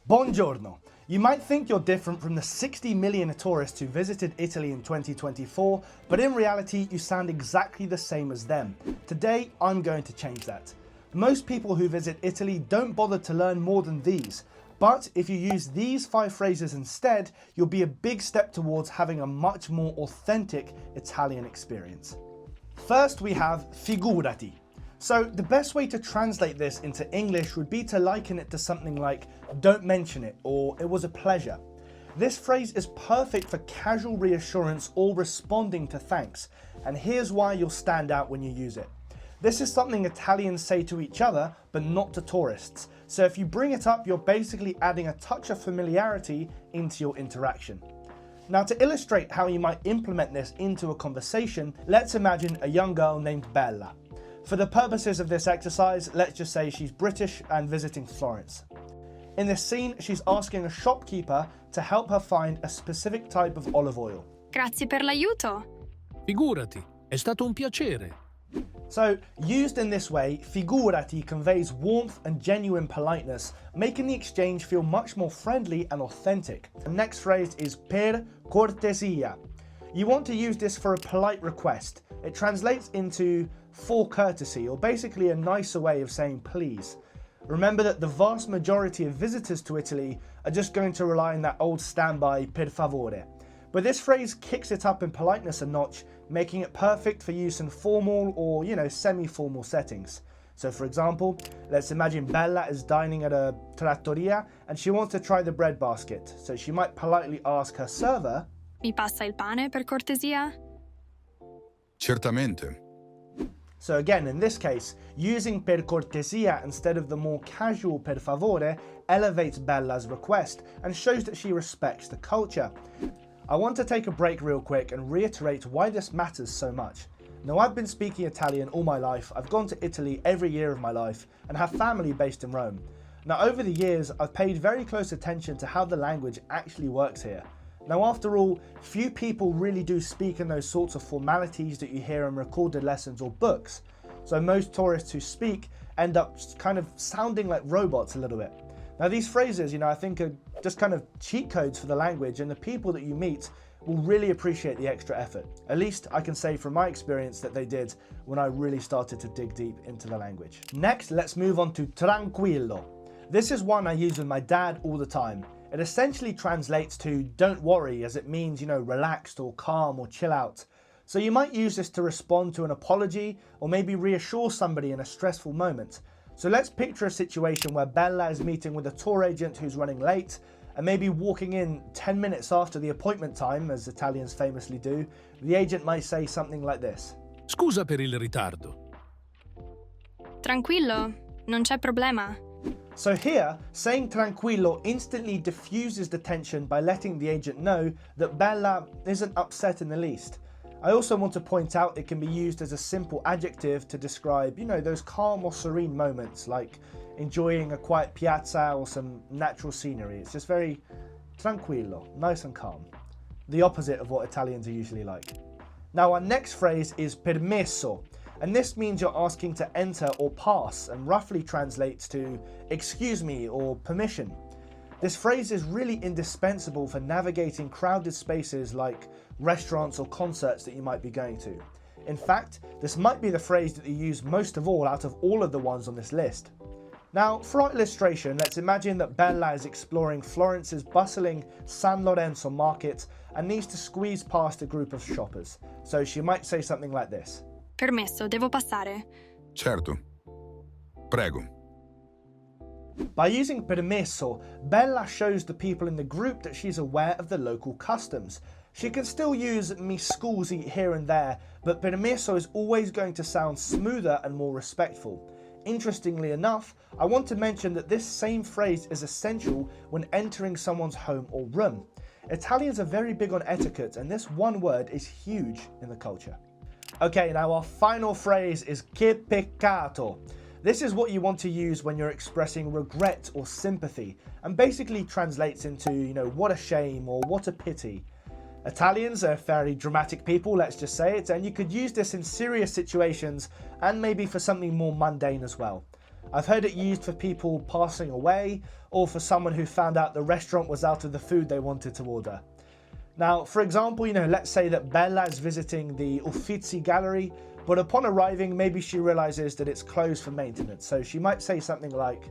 Buongiorno. You might think you're different from the 60 million tourists who visited Italy in 2024, but in reality you sound exactly the same as them. Today I'm going to change that. Most people who visit Italy don't bother to learn more than these, but if you use these 5 phrases instead, you'll be a big step towards having a much more authentic Italian experience. First we have figurati. So the best way to translate this into English would be to liken it to something like "don't mention it" or "it was a pleasure." This phrase is perfect for casual reassurance or responding to thanks, and here's why you'll stand out when you use it. This is something Italians say to each other, but not to tourists. So if you bring it up, you're basically adding a touch of familiarity into your interaction. Now, to illustrate how you might implement this into a conversation, let's imagine a young girl named Bella. For the purposes of this exercise, let's just say she's British and visiting Florence. In this scene, she's asking a shopkeeper to help her find a specific type of olive oil. Grazie per l'aiuto. Figurati, è stato un piacere. So, used in this way, figurati conveys warmth and genuine politeness, making the exchange feel much more friendly and authentic. The next phrase is per cortesia. You want to use this for a polite request. It translates into for courtesy, or basically a nicer way of saying please. Remember that the vast majority of visitors to Italy are just going to rely on that old standby per favore. But this phrase kicks it up in politeness a notch, making it perfect for use in formal or, semi-formal settings. So for example, let's imagine Bella is dining at a trattoria and she wants to try the bread basket. So she might politely ask her server, Mi passa il pane per cortesia? Certamente. So again, in this case, using per cortesia instead of the more casual per favore elevates Bella's request and shows that she respects the culture. I want to take a break real quick and reiterate why this matters so much. Now, I've been speaking Italian all my life. I've gone to Italy every year of my life and have family based in Rome. Now, over the years, I've paid very close attention to how the language actually works here. Now, after all, few people really do speak in those sorts of formalities that you hear in recorded lessons or books. So most tourists who speak end up kind of sounding like robots a little bit. Now, these phrases, I think are just kind of cheat codes for the language, and the people that you meet will really appreciate the extra effort. At least I can say from my experience that they did when I really started to dig deep into the language. Next, let's move on to tranquillo. This is one I use with my dad all the time. It essentially translates to "don't worry," as it means, relaxed or calm or chill out. So you might use this to respond to an apology or maybe reassure somebody in a stressful moment. So let's picture a situation where Bella is meeting with a tour agent who's running late and maybe walking in 10 minutes after the appointment time, as Italians famously do. The agent might say something like this. Scusa per il ritardo. Tranquillo, non c'è problema. So here, saying tranquillo instantly diffuses the tension by letting the agent know that Bella isn't upset in the least. I also want to point out it can be used as a simple adjective to describe, those calm or serene moments, like enjoying a quiet piazza or some natural scenery. It's just very tranquillo, nice and calm. The opposite of what Italians are usually like. Now, our next phrase is permesso. And this means you're asking to enter or pass, and roughly translates to "excuse me" or "permission." This phrase is really indispensable for navigating crowded spaces like restaurants or concerts that you might be going to. In fact, this might be the phrase that you use most of all out of all of the ones on this list. Now, for our illustration, let's imagine that Bella is exploring Florence's bustling San Lorenzo market and needs to squeeze past a group of shoppers. So she might say something like this. Permesso, devo passare. Certo. Prego. By using permesso, Bella shows the people in the group that she's aware of the local customs. She can still use "mi scusi" here and there, but permesso is always going to sound smoother and more respectful. Interestingly enough, I want to mention that this same phrase is essential when entering someone's home or room. Italians are very big on etiquette, and this one word is huge in the culture. Okay, now our final phrase is "che peccato." This is what you want to use when you're expressing regret or sympathy, and basically translates into, what a shame or what a pity. Italians are fairly dramatic people, let's just say it, and you could use this in serious situations and maybe for something more mundane as well. I've heard it used for people passing away or for someone who found out the restaurant was out of the food they wanted to order. Now, for example, let's say that Bella is visiting the Uffizi Gallery, but upon arriving, maybe she realizes that it's closed for maintenance. So she might say something like,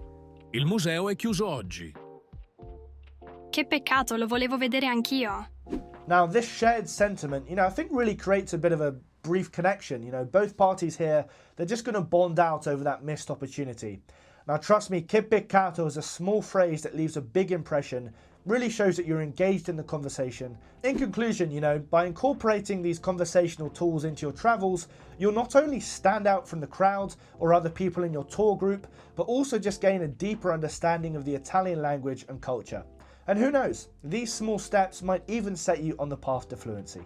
Il museo è chiuso oggi. Che peccato, lo volevo vedere anch'io. Now, this shared sentiment, I think really creates a bit of a brief connection. Both parties here, they're just going to bond out over that missed opportunity. Now, trust me, che peccato is a small phrase that leaves a big impression, really shows that you're engaged in the conversation. In conclusion, by incorporating these conversational tools into your travels, you'll not only stand out from the crowd or other people in your tour group, but also just gain a deeper understanding of the Italian language and culture. And who knows, these small steps might even set you on the path to fluency.